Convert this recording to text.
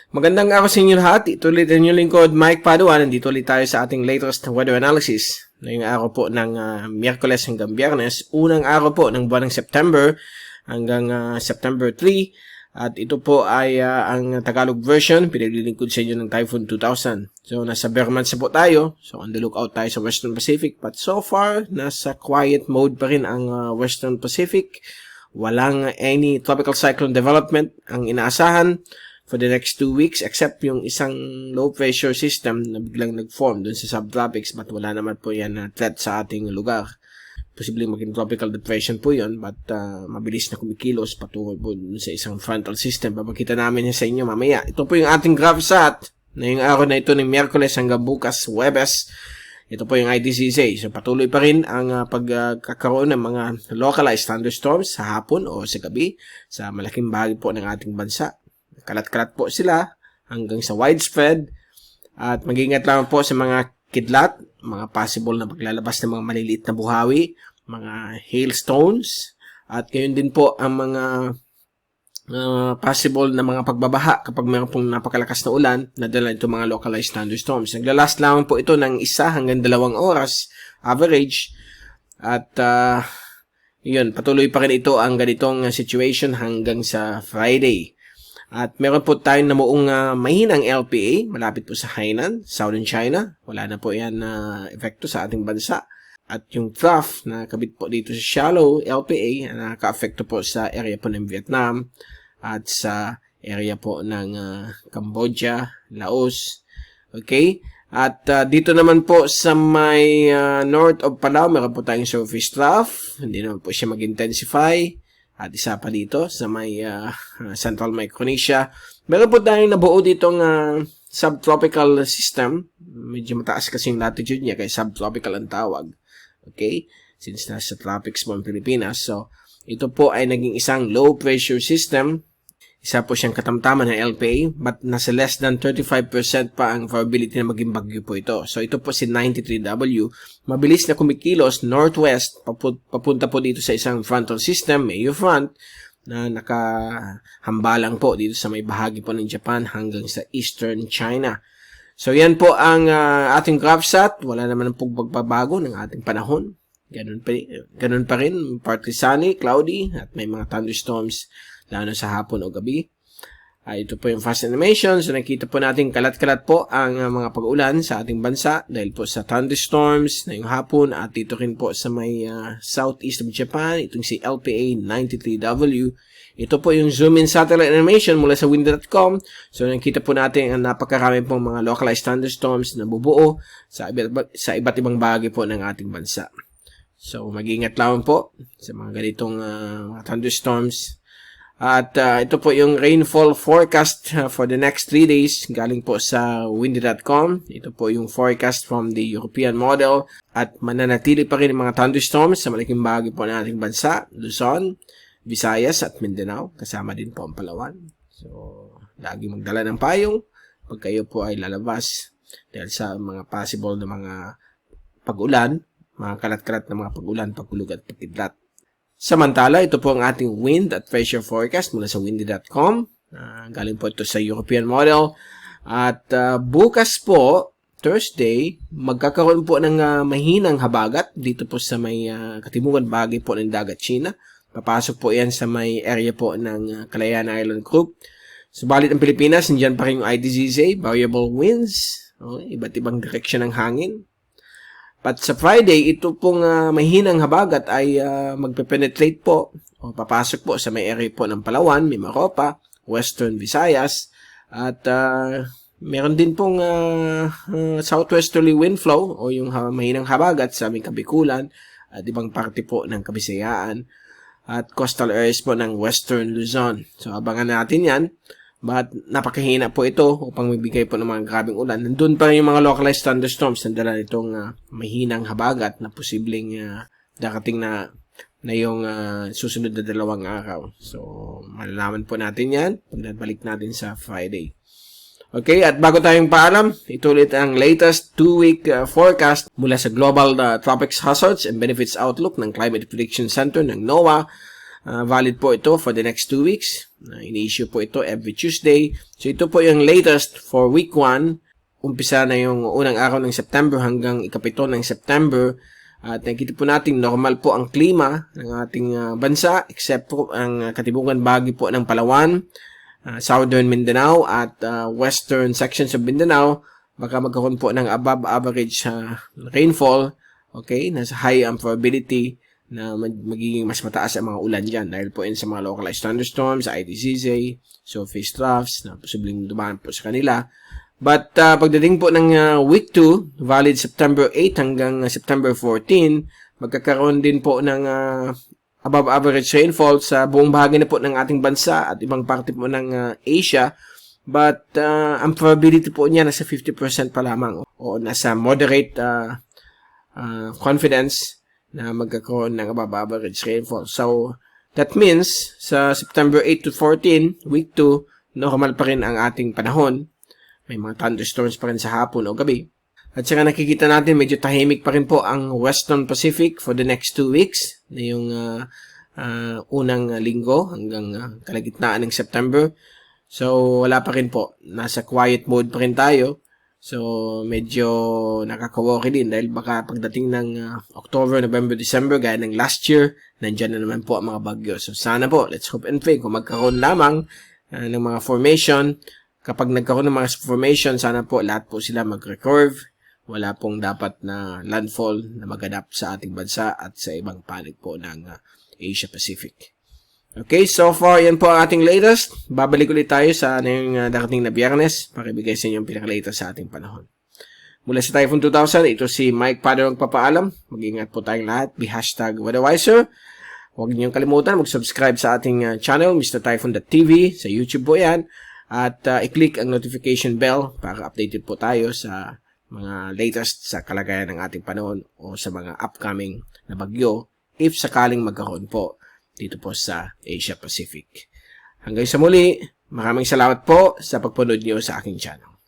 Magandang araw sa inyo lahat. Ito ulit ang inyong lingkod, Mike Padua. Nandito ulit tayo sa ating latest weather analysis. Ngayong araw po ng Miyerkules hanggang Biyernes. Unang araw po ng buwan ng September hanggang September 3. At ito po ay ang Tagalog version. Pinaglilingkod sa inyo ng Typhoon 2000. So, nasa bear months po tayo. So, on the lookout tayo sa Western Pacific. But so far, nasa quiet mode pa rin ang Western Pacific. Walang any tropical cyclone development ang inaasahan for the next 2 weeks, except yung isang low pressure system na biglang nag-form dun sa subtropics, but wala naman po yan na threat sa ating lugar. Posibleng maging tropical depression po yun, but mabilis na kumikilos patungo po dun sa isang frontal system. Papakita namin yan sa inyo mamaya. Ito po yung ating GravSat na yung araw na ito ng Miyerkules hanggang bukas, Huwebes. Ito po yung IDCZ. So patuloy pa rin ang pagkakaroon ng mga localized thunderstorms sa hapon o sa gabi sa malaking bahagi po ng ating bansa. Kalat-kalat po sila hanggang sa widespread at mag-ingat lang po sa mga kidlat, mga possible na paglalabas ng mga maliliit na buhawi, mga hailstones at gayon din po ang mga possible na mga pagbabaha kapag mayroon pong napakalakas na ulan na dala itong mga localized thunderstorms. Naglalast lang po ito ng 1 hanggang 2 oras average at yun, patuloy pa rin ito ang ganitong situation hanggang sa Friday. At meron po tayong namuong mahinang LPA, malapit po sa Hainan, Southern China. Wala na po yan na epekto sa ating bansa. At yung trough na kabit po dito sa shallow LPA, nakaka-apekto po sa area po ng Vietnam at sa area po ng Cambodia, Laos. Okay? At dito naman po sa may north of Palau, meron po tayong surface trough. Hindi naman po siya mag-intensify. At isa pa dito sa may Central Micronesia. Meron po tayong nabuo ditong subtropical system. Medyo mataas kasi yung latitude niya kaya subtropical ang tawag. Okay? Since nasa tropics po ang Pilipinas. So, ito po ay naging isang low pressure system. Isa po siyang katamtaman ng LPA but nasa less than 35% pa ang probability na maging bagyo po ito. So ito po si 93W. Mabilis na kumikilos northwest papunta po dito sa isang frontal system, Mayo Front, na nakahambalang po dito sa may bahagi po ng Japan hanggang sa eastern China. So yan po ang ating GravSat. Wala naman po pagbabago ng ating panahon. Ganun pa rin, partly sunny, cloudy, at may mga thunderstorms lalo sa hapon o gabi. Ito po yung fast animation. So nakita po natin kalat-kalat po ang mga pag-ulan sa ating bansa dahil po sa thunderstorms na yung hapon at dito rin po sa may southeast of Japan. Itong si LPA 93W. Ito po yung zoom-in satellite animation mula sa windy.com. So nakita po natin ang napakarami pong mga localized thunderstorms na bubuo sa iba't ibang bahagi po ng ating bansa. So mag-ingat lang po sa mga ganitong thunderstorms. At ito po yung rainfall forecast for the next 3 days galing po sa windy.com. Ito po yung forecast from the European model at mananatili pa rin ang mga thunderstorms sa malaking bahagi po ng ating bansa, Luzon, Visayas at Mindanao, kasama din po ang Palawan. So, lagi magdala ng payong pag kayo po ay lalabas dahil sa mga possible na mga pag-ulan, mga kalat-kalat na mga pag-ulan, pagkulog at pagkidlat. Samantala, ito po ang ating wind at pressure forecast mula sa windy.com. Galing po ito sa European model. At bukas po, Thursday, magkakaroon po ng mahinang habagat dito po sa may katimukan bahagi po ng dagat China. Papasok po yan sa may area po ng Kalayaan Island Group. Subalit ang Pilipinas, nandiyan pa rin yung IDCZ, variable winds, iba't ibang direksyon ng hangin. But sa Friday, ito pong mahinang habagat ay magpe-penetrate po o papasok po sa may area po ng Palawan, Mimaropa, Western Visayas at meron din pong southwesterly wind flow o yung mahinang habagat sa aming Kabikulan at ibang parte po ng Kabisayaan at coastal areas po ng Western Luzon. So abangan natin yan. But napakahina po ito upang magbigay po ng mga grabeng ulan. Nandun pa rin yung mga localized thunderstorms na dala nitong mahinang habagat na posibleng darating na yung susunod na 2 araw. So, malalaman po natin yan pag nabalik natin sa Friday. Okay, at bago tayong paalam, ito ulit ang latest 2-week forecast mula sa Global Tropics Hazards and Benefits Outlook ng Climate Prediction Center ng NOAA. Valid po ito for the next 2 weeks. Ini-issue po ito every Tuesday. So ito po yung latest for week 1. Umpisa na yung unang araw ng September hanggang ikapito ng September. At nakikita po natin normal po ang klima ng ating bansa except po ang katibukan bahagi po ng Palawan, Southern Mindanao at western sections of Mindanao. Baka magkaroon po ng above average rainfall. Okay, nasa high ang probability na magiging mas mataas ang mga ulan dyan dahil po sa mga localized thunderstorms, IDCZ, surface troughs na posibleng dumaan po sa kanila. But pagdating po ng week 2, valid September 8 hanggang September 14, magkakaroon din po ng above average rainfall sa buong bahagi na po ng ating bansa at ibang parte po ng Asia. But ang probability po niya nasa 50% pa lamang o nasa moderate confidence na magkakaroon ng above average rainfall. So, that means, sa September 8 to 14, week 2, normal pa rin ang ating panahon. May mga thunderstorms pa rin sa hapon o gabi. At saka nakikita natin, medyo tahimik pa rin po ang Western Pacific for the next 2 weeks, na yung unang linggo hanggang kalagitnaan ng September. So, wala pa rin po. Nasa quiet mode pa rin tayo. So, medyo nakaka-worry din dahil baka pagdating ng October, November, December, gaya ng last year, nandyan na naman po ang mga bagyo. So, sana po, let's hope and pray, kung magkaroon lamang ng mga formation, kapag nagkaroon ng mga formation, sana po lahat po sila mag-recurve. Wala pong dapat na landfall na maganap sa ating bansa at sa ibang panig po ng Asia Pacific. Okay, so far, yan po ang ating latest. Babalik ulit tayo sa darating na Biyernes para ibigay sa inyo yung pinaka-latest sa ating panahon. Mula sa Typhoon 2000, ito si Mike Padre magpapaalam. Mag-ingat po tayong lahat. Be #weatherwiser. Huwag niyong kalimutan mag-subscribe sa ating channel, Mr. Typhoon.tv. Sa YouTube po yan. At i-click ang notification bell para updated po tayo sa mga latest sa kalagayan ng ating panahon o sa mga upcoming na bagyo if sakaling magkaroon po dito po sa Asia Pacific. Hanggang sa muli, maraming salamat po sa pagpanood niyo sa aking channel.